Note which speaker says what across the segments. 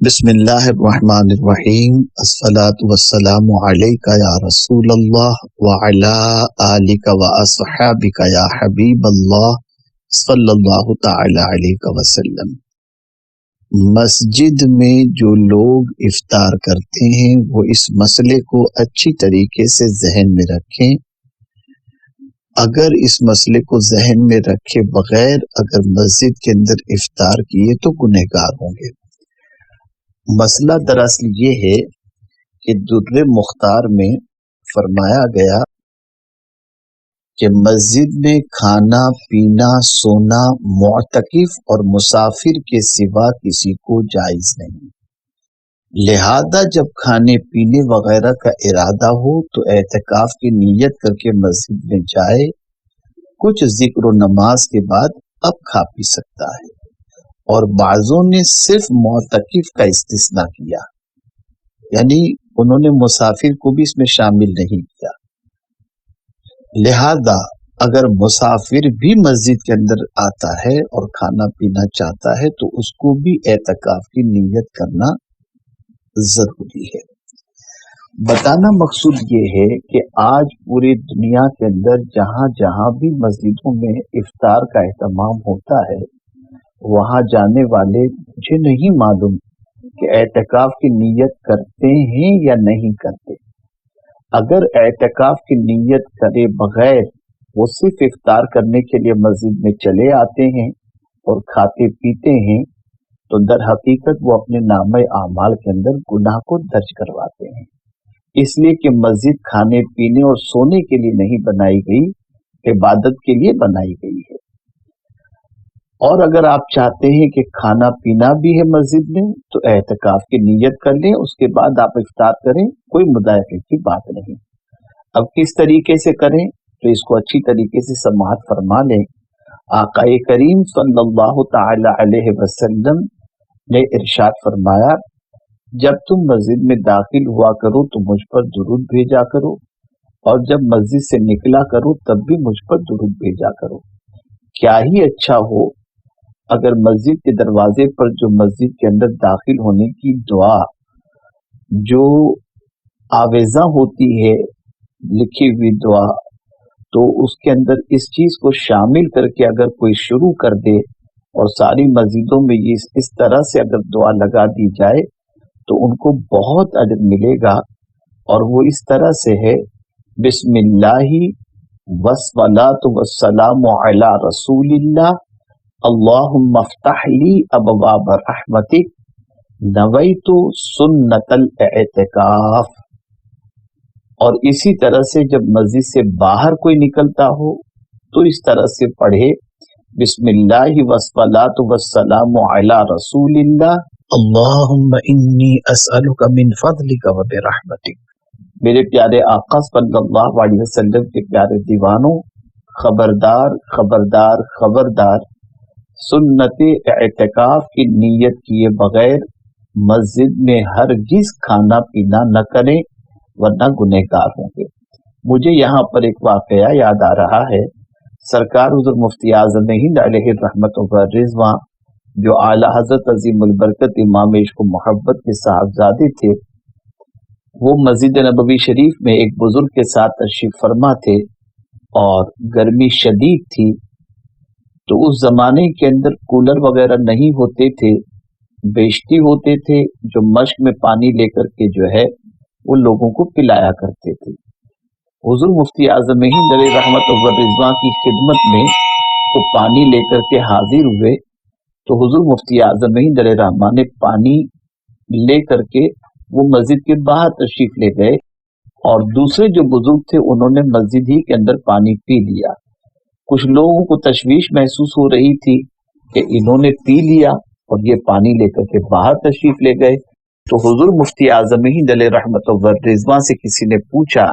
Speaker 1: بسم اللہ الرحمن الرحیم، الصلاۃ والسلام علیک یا رسول اللہ وعلی آلک و اصحابک یا حبیب اللہ صلی اللہ تعالی علیہ وسلم۔ مسجد میں جو لوگ افطار کرتے ہیں وہ اس مسئلے کو اچھی طریقے سے ذہن میں رکھیں۔ اگر اس مسئلے کو ذہن میں رکھے بغیر اگر مسجد کے اندر افطار کیے تو گنہگار ہوں گے۔ مسئلہ دراصل یہ ہے کہ در مختار میں فرمایا گیا کہ مسجد میں کھانا پینا سونا معتکف اور مسافر کے سوا کسی کو جائز نہیں، لہذا جب کھانے پینے وغیرہ کا ارادہ ہو تو اعتکاف کی نیت کر کے مسجد میں جائے، کچھ ذکر و نماز کے بعد اب کھا پی سکتا ہے۔ اور بعضوں نے صرف معتکف کا استثناء کیا، یعنی انہوں نے مسافر کو بھی اس میں شامل نہیں کیا۔ لہذا اگر مسافر بھی مسجد کے اندر آتا ہے اور کھانا پینا چاہتا ہے تو اس کو بھی اعتکاف کی نیت کرنا ضروری ہے۔ بتانا مقصود یہ ہے کہ آج پوری دنیا کے اندر جہاں جہاں بھی مسجدوں میں افطار کا اہتمام ہوتا ہے، وہاں جانے والے مجھے نہیں معلوم کہ اعتکاف کی نیت کرتے ہیں یا نہیں کرتے۔ اگر اعتکاف کی نیت کرے بغیر وہ صرف افطار کرنے کے لیے مسجد میں چلے آتے ہیں اور کھاتے پیتے ہیں تو در حقیقت وہ اپنے نامہ اعمال کے اندر گناہ کو درج کرواتے ہیں، اس لیے کہ مسجد کھانے پینے اور سونے کے لیے نہیں بنائی گئی، عبادت کے لیے بنائی گئی ہے۔ اور اگر آپ چاہتے ہیں کہ کھانا پینا بھی ہے مسجد میں تو اعتکاف کی نیت کر لیں، اس کے بعد آپ افطار کریں، کوئی مضائقے کی بات نہیں۔ اب کس طریقے سے کریں تو اس کو اچھی طریقے سے سماعت فرما لیں۔ آقا کریم صلی اللہ تعالی علیہ وسلم نے ارشاد فرمایا، جب تم مسجد میں داخل ہوا کرو تو مجھ پر درود بھیجا کرو، اور جب مسجد سے نکلا کرو تب بھی مجھ پر درود بھیجا کرو۔ کیا ہی اچھا ہو اگر مسجد کے دروازے پر جو مسجد کے اندر داخل ہونے کی دعا جو آویزاں ہوتی ہے، لکھی ہوئی دعا، تو اس کے اندر اس چیز کو شامل کر کے اگر کوئی شروع کر دے اور ساری مسجدوں میں یہ اس طرح سے اگر دعا لگا دی جائے تو ان کو بہت اجر ملے گا۔ اور وہ اس طرح سے ہے، بسم اللہ والصلاۃ والسلام علی رسول اللہ، اللہم افتح لی ابواب رحمتک، نویت سنت الاعتکاف۔ اور اسی طرح سے جب مسجد سے باہر کوئی نکلتا ہو تو اس طرح سے پڑھے، بسم اللہ والصلاۃ والسلام علی رسول اللہ، اللہم انی اسألک من فضلک و برحمتک۔ میرے پیارے آقا صلی اللہ علیہ وسلم کے پیارے دیوانوں، خبردار خبردار خبردار، سنت اعتکاف کی نیت کیے بغیر مسجد میں ہرگز کھانا پینا نہ کریں ورنہ گنہگار ہوں گے۔ مجھے یہاں پر ایک واقعہ یاد آ رہا ہے، سرکار حضرت مفتی اعظم ہند علیہ رحمت و رضواں جو اعلیٰ حضرت عظیم البرکت امام عشق و محبت کے صاحبزادے تھے، وہ مسجد نبوی شریف میں ایک بزرگ کے ساتھ تشریف فرما تھے اور گرمی شدید تھی، تو اس زمانے کے اندر کولر وغیرہ نہیں ہوتے تھے، بیشتی ہوتے تھے جو مشک میں پانی لے کر کے جو ہے وہ لوگوں کو پلایا کرتے تھے۔ حضور مفتی اعظم ہند علیہ رحمت و رضوان کی خدمت میں وہ پانی لے کر کے حاضر ہوئے، تو حضور مفتی اعظم ہند علیہ رحمٰن نے پانی لے کر کے وہ مسجد کے باہر تشریف لے گئے، اور دوسرے جو بزرگ تھے انہوں نے مسجد ہی کے اندر پانی پی لیا۔ کچھ لوگوں کو تشویش محسوس ہو رہی تھی کہ انہوں نے پی لیا اور یہ پانی لے کر کے باہر تشریف لے گئے، تو حضور مفتی اعظم ہند علیہ رحمت و رضوان سے کسی نے پوچھا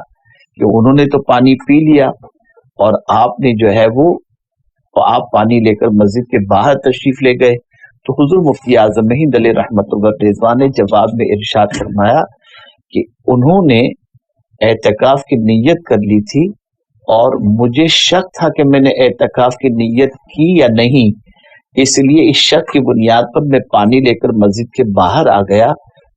Speaker 1: کہ انہوں نے تو پانی پی لیا اور آپ نے جو ہے وہ آپ پانی لے کر مسجد کے باہر تشریف لے گئے، تو حضور مفتی اعظم ہند علیہ رحمت و رضوان نے جواب میں ارشاد فرمایا کہ انہوں نے اعتکاف کی نیت کر لی تھی اور مجھے شک تھا کہ میں نے اعتکاف کی نیت کی یا نہیں، اس لیے اس شرط کی بنیاد پر میں پانی لے کر مسجد کے باہر آ گیا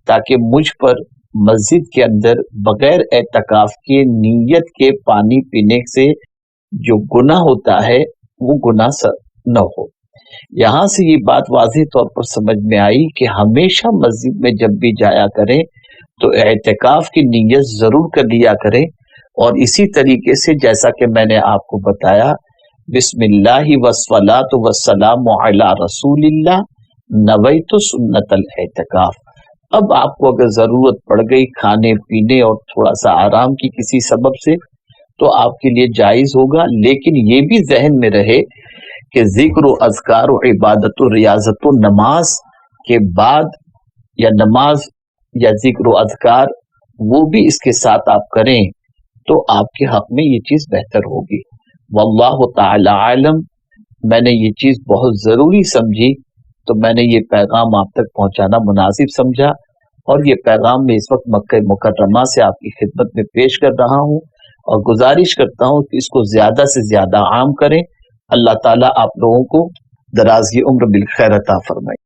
Speaker 1: تاکہ مجھ پر مسجد کے اندر بغیر اعتکاف کے نیت کے پانی پینے سے جو گناہ ہوتا ہے وہ گناہ نہ ہو۔ یہاں سے یہ بات واضح طور پر سمجھ میں آئی کہ ہمیشہ مسجد میں جب بھی جایا کریں تو اعتکاف کی نیت ضرور کر لیا کریں، اور اسی طریقے سے جیسا کہ میں نے آپ کو بتایا، بسم اللہ والصلاۃ والسلام علی رسول اللہ نویت سنت الاعتکاف۔ اب آپ کو اگر ضرورت پڑ گئی کھانے پینے اور تھوڑا سا آرام کی کسی سبب سے تو آپ کے لیے جائز ہوگا، لیکن یہ بھی ذہن میں رہے کہ ذکر و اذکار و عبادت و ریاضت و نماز کے بعد یا نماز یا ذکر و اذکار وہ بھی اس کے ساتھ آپ کریں تو آپ کے حق میں یہ چیز بہتر ہوگی۔ واللہ تعالی عالم۔ میں نے یہ چیز بہت ضروری سمجھی تو میں نے یہ پیغام آپ تک پہنچانا مناسب سمجھا، اور یہ پیغام میں اس وقت مکہ مکرمہ سے آپ کی خدمت میں پیش کر رہا ہوں، اور گزارش کرتا ہوں کہ اس کو زیادہ سے زیادہ عام کریں۔ اللہ تعالیٰ آپ لوگوں کو درازی عمر بالخیر عطا فرمائے۔